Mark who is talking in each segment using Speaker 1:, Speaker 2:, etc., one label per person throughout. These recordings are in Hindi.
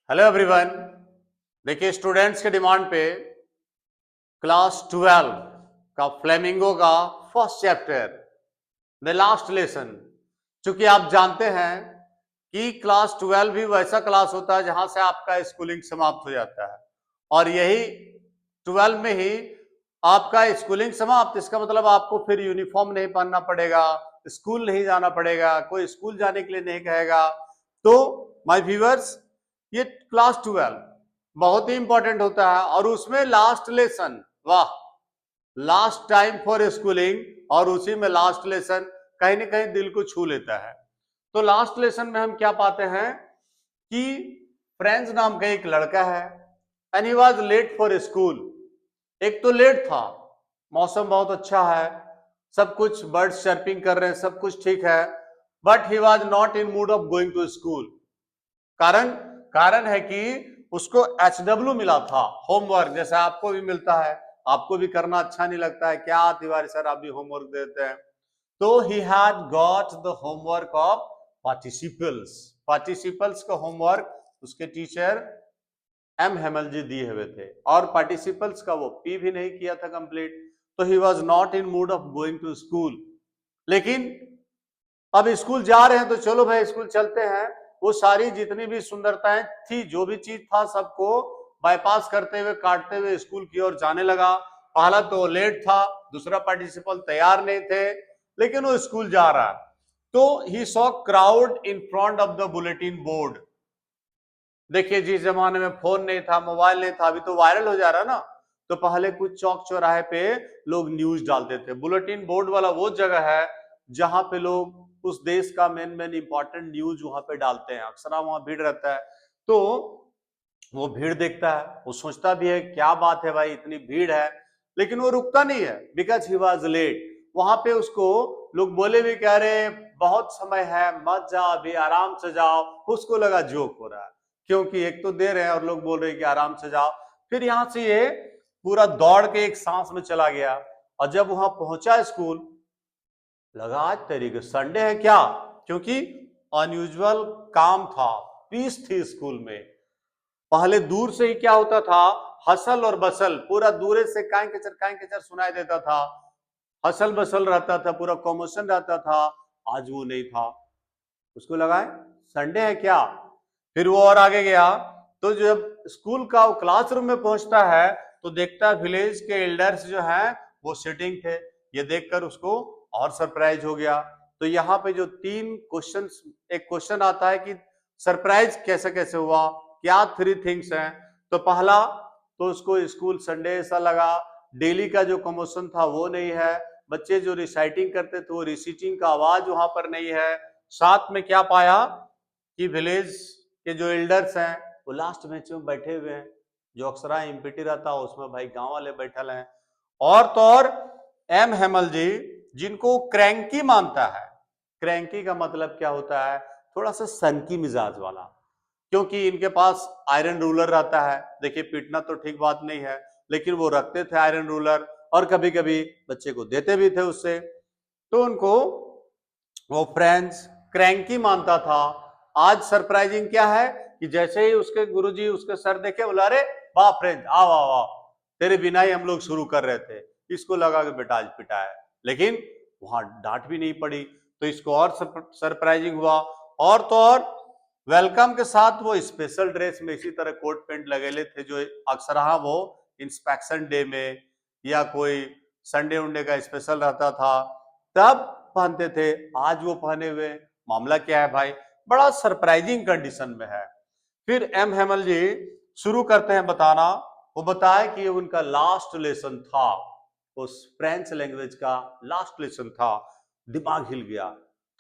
Speaker 1: Hello everyone. देखिए स्टूडेंट्स के डिमांड पे क्लास 12 का फ्लेमिंगो का first chapter the last lesson, चूंकि आप जानते हैं कि क्लास 12 भी वैसा क्लास होता है जहां से आपका स्कूलिंग समाप्त हो जाता है और यही 12 में ही आपका स्कूलिंग समाप्त। इसका मतलब आपको फिर यूनिफॉर्म नहीं पहनना पड़ेगा, स्कूल नहीं जाना पड़ेगा, कोई स्कूल जाने के लिए नहीं कहेगा। तो माय व्यूअर्स, ये क्लास 12 बहुत ही इंपॉर्टेंट होता है और उसमें लास्ट लेसन, वाह, लास्ट टाइम फॉर स्कूलिंग, और उसी में लास्ट लेसन कहीं ना कहीं दिल को छू लेता है। तो लास्ट लेसन में हम क्या पाते हैं कि फ्रेंड्स नाम का एक लड़का है and he was late for school. एक तो लेट था, मौसम बहुत अच्छा है, सब कुछ बर्ड्स चर्पिंग कर रहे हैं, सब कुछ ठीक है, but he was not in mood of going to school. कारण कारण है कि उसको HW मिला था, होमवर्क, जैसा आपको भी मिलता है। आपको भी करना अच्छा नहीं लगता है क्या तिवारी सर, आप भी होमवर्क देते हैं? तो he had got the homework of participles. Participles का होमवर्क उसके टीचर एम हेमल जी दिए हुए थे और पार्टिसिपल्स का वो पी भी नहीं किया था कंप्लीट। तो he was not in mood of going to school. लेकिन अब स्कूल जा रहे हैं तो चलो भाई स्कूल चलते हैं। वो सारी जितनी भी सुंदरताएं थी, जो भी चीज था, सबको बाईपास करते हुए, काटते हुए स्कूल की ओर जाने लगा। पहला तो लेट था, दूसरा पार्टिसिपल तैयार नहीं थे, लेकिन वो स्कूल जा रहा है। तो he saw crowd in front of the bulletin board. देखिए जिस जमाने में फोन नहीं था, मोबाइल नहीं था, अभी तो वायरल हो जा रहा है ना। तो पहले कुछ चौक चौराहे पे लोग न्यूज डालते थे। बुलेटिन बोर्ड वाला वो जगह है जहां पे लोग उस देश का मेन इंपॉर्टेंट न्यूज वहां पे डालते हैं। अक्सर वहां भीड़ रहता है, तो वो भीड़ देखता है, वो सोचता भी है क्या बात है भाई, इतनी भीड़ है, लेकिन वो रुकता नहीं है बिकॉज ही वॉज लेट। वहां पे उसको लोग बोले भी, कह रहे बहुत समय है, मत जाओ, अभी आराम से जाओ। उसको लगा जोक हो रहा है, क्योंकि एक तो दे रहे हैं और लोग बोल रहे हैं कि आराम से जाओ। फिर यहां से ये पूरा दौड़ के एक सांस में चला गया और जब वहां पहुंचा स्कूल, लगा आज तरीके संडे है क्या, क्योंकि अनयूजुअल काम था, पीस थी स्कूल में। पहले दूर से ही क्या होता था, हसल और बसल, पूरा दूर से काय केचर सुनाई देता था, हसल बसल रहता था, पूरा कॉमोशन रहता था। आज वो नहीं था। उसको लगा संडे है क्या। फिर वो और आगे गया, तो जब स्कूल का क्लासरूम में पहुंचता है तो देखता है विलेज के एल्डर्स जो हैं वो सिटिंग थे। ये देखकर उसको और सरप्राइज हो गया। तो यहाँ पे जो 3 क्वेश्चन, एक क्वेश्चन आता है कि सरप्राइज कैसे कैसे हुआ, क्या 3 थिंग्स हैं। तो पहला, तो उसको स्कूल संडे ऐसा लगा, डेली का जो कमोशन था वो नहीं है, बच्चे जो रिसाइटिंग करते थे वो रिसीटिंग का आवाज वहां पर नहीं है। साथ में क्या पाया कि विलेज के जो एल्डर्स हैं वो लास्ट बेंच में बैठे हुए हैं, जो अक्सर एमपीटी रहता है उसमें भाई गांव वाले बैठल हैं। और तो और एम हेमल जी, जिनको क्रैंकी मानता है। क्रैंकी का मतलब क्या होता है, थोड़ा सा सनकी मिजाज वाला, क्योंकि इनके पास आयरन रूलर रहता है। देखिए पीटना तो ठीक बात नहीं है, लेकिन वो रखते थे आयरन रूलर और कभी कभी बच्चे को देते भी थे उससे। तो उनको वो फ्रेंड्स क्रैंकी मानता था। आज सरप्राइजिंग क्या है कि जैसे ही उसके गुरुजी उसके सर देखे, बोला अरे वाह फ्रेंड्स, आओ आओ आओ, तेरे बिना ही हम लोग शुरू कर रहे थे। इसको लगा कि बेटा आज पिटा है, लेकिन वहां डांट भी नहीं पड़ी, तो इसको और सरप्राइजिंग हुआ। और तो और वेलकम के साथ वो स्पेशल ड्रेस में इसी तरह कोट पैंट लगेले थे, जो अक्सर वो इंस्पेक्शन डे में या कोई संडे उंडे का स्पेशल रहता था तब पहनते थे। आज वो पहने हुए, मामला क्या है भाई, बड़ा सरप्राइजिंग कंडीशन में है। फिर एम हेमल जी शुरू करते हैं बताना। वो बताया कि ये उनका लास्ट लेसन था, उस फ्रेंच लैंग्वेज का लास्ट लेसन था। दिमाग हिल गया,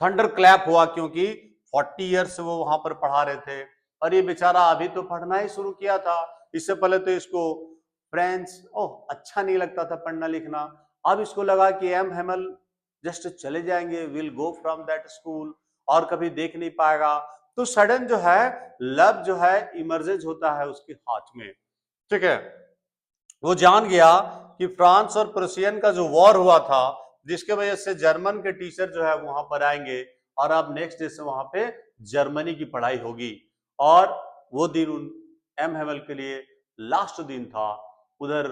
Speaker 1: थंडर क्लैप हुआ, क्योंकि 40 ईयर्स से वो वहां पर पढ़ा रहे थे और ये बेचारा अभी तो पढ़ना ही शुरू किया था। इससे पहले तो इसको फ्रेंच अच्छा नहीं लगता था पढ़ना लिखना। अब इसको लगा कि एम हेमल जस्ट चले जाएंगे, will go from that school, और कभी देख नहीं पाएगा। तो सडन जो है लव जो है इमर्जेज होता है उसके हाथ में, ठीक है। वो जान गया कि फ्रांस और प्रूसियन का जो वॉर हुआ था, जिसके वजह से जर्मन के टीचर जो है वहां पर आएंगे और अब नेक्स्ट डे से वहां पे जर्मनी की पढ़ाई होगी। और वो दिन उन एम हेमल के लिए लास्ट दिन था। उधर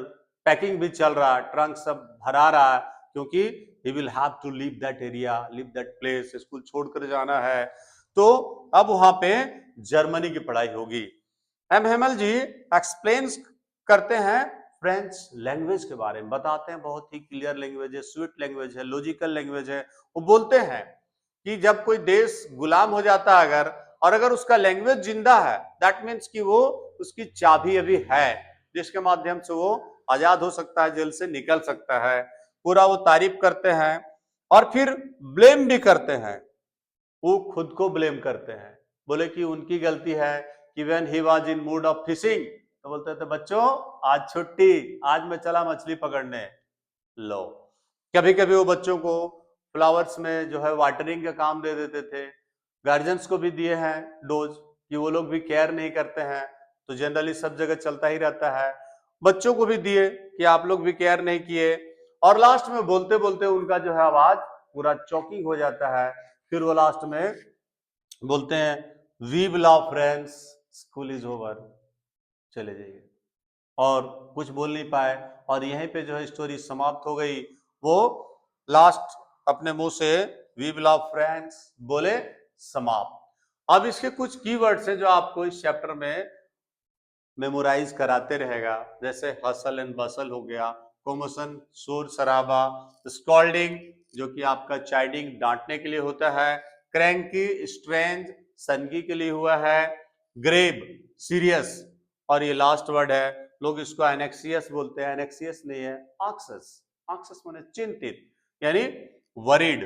Speaker 1: पैकिंग भी चल रहा है, ट्रंक सब भरा रहा है, क्योंकि he will have to leave that area, leave that place, school छोड़कर जाना है। तो अब वहां पे जर्मनी की पढ़ाई होगी। एम हेमल जी एक्सप्लेन्स करते हैं फ्रेंच लैंग्वेज के बारे में, बताते हैं बहुत ही क्लियर लैंग्वेज है, स्वीट लैंग्वेज है, लॉजिकल लैंग्वेज है। वो बोलते हैं कि जब कोई देश गुलाम हो जाता है अगर, और अगर उसका लैंग्वेज जिंदा है, दैट मीन्स कि वो उसकी चाबी अभी है जिसके माध्यम से वो आजाद हो सकता है, जेल से निकल सकता है। पूरा वो तारीफ करते हैं और फिर ब्लेम भी करते हैं। वो खुद को ब्लेम करते हैं, बोले कि उनकी गलती है कि when he was in mood of fishing, तो बोलते थे बच्चों आज छुट्टी, आज मैं चला मछली पकड़ने। लो, कभी कभी वो बच्चों को फ्लावर्स में जो है वाटरिंग का काम दे देते थे। गार्जियंस को भी दिए हैं डोज कि वो लोग भी केयर नहीं करते हैं, तो जनरली सब जगह चलता ही रहता है। बच्चों को भी दिए कि आप लोग भी केयर नहीं किए, और लास्ट में बोलते बोलते उनका जो है आवाज पूरा चॉकिंग हो जाता है। फिर वो लास्ट में बोलते हैं we will love friends, school is over, चले जाइए, और कुछ बोल नहीं पाए, और यहीं पे जो है स्टोरी समाप्त हो गई। वो लास्ट अपने मुंह से वी विल लव फ्रेंड्स बोले, समाप्त। अब इसके कुछ कीवर्ड्स हैं जो आपको इस चैप्टर में मेमोराइज कराते रहेगा, जैसे हसल एंड बसल हो गया, कोमोशन शोर शराबा, स्कॉल्डिंग जो कि आपका चाइडिंग डांटने के लिए होता है, क्रैंकी स्ट्रेंज सनगी के लिए हुआ है, ग्रेव सीरियस, और ये लास्ट वर्ड है, लोग इसको एनेक्सियस बोलते हैं, एनेक्सियस नहीं है, ऑक्सस, ऑक्सस माने चिंतित यानी वरीड।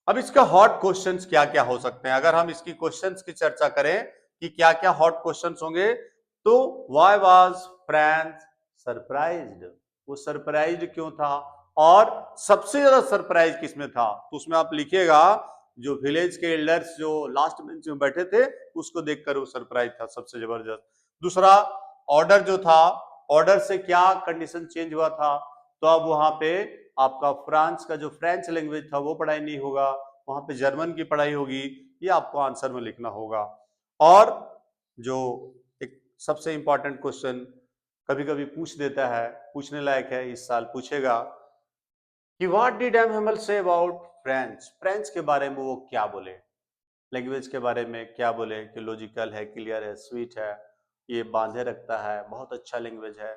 Speaker 1: अब इसका हॉट क्वेश्चंस क्या क्या हो सकते हैं, अगर हम इसकी क्वेश्चंस की चर्चा करें कि क्या क्या हॉट क्वेश्चंस होंगे, तो व्हाई वाज फ्रांस सरप्राइज्ड, वो सरप्राइज्ड क्यों था, और सबसे ज्यादा सरप्राइज किसमें था, तो उसमें आप लिखिएगा जो विलेज के एल्डर्स जो लास्ट बेंच में बैठे थे उसको देखकर वो सरप्राइज था सबसे जबरदस्त। दूसरा ऑर्डर जो था, ऑर्डर से क्या कंडीशन चेंज हुआ था, तो अब वहां पे आपका फ्रांस का जो फ्रेंच लैंग्वेज था वो पढ़ाई नहीं होगा, वहां पे जर्मन की पढ़ाई होगी, ये आपको आंसर में लिखना होगा। और जो एक सबसे इंपॉर्टेंट क्वेश्चन कभी कभी पूछ देता है, पूछने लायक है, इस साल पूछेगा कि what did M Hemal say about French, French के बारे में वो क्या बोले, लैंग्वेज के बारे में क्या बोले कि लॉजिकल है, क्लियर है, स्वीट है, ये बांधे रखता है, बहुत अच्छा लैंग्वेज है।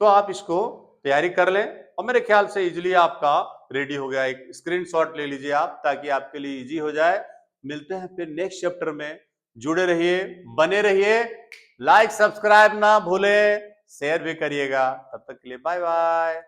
Speaker 1: तो आप इसको तैयारी कर लें, और मेरे ख्याल से इजीली आपका रेडी हो गया। एक स्क्रीनशॉट ले लीजिए आप, ताकि आपके लिए इजी हो जाए। मिलते हैं फिर नेक्स्ट चैप्टर में, जुड़े रहिए, बने रहिए, लाइक सब्सक्राइब ना भूलें, शेयर भी करिएगा। तब तक के लिए बाय बाय।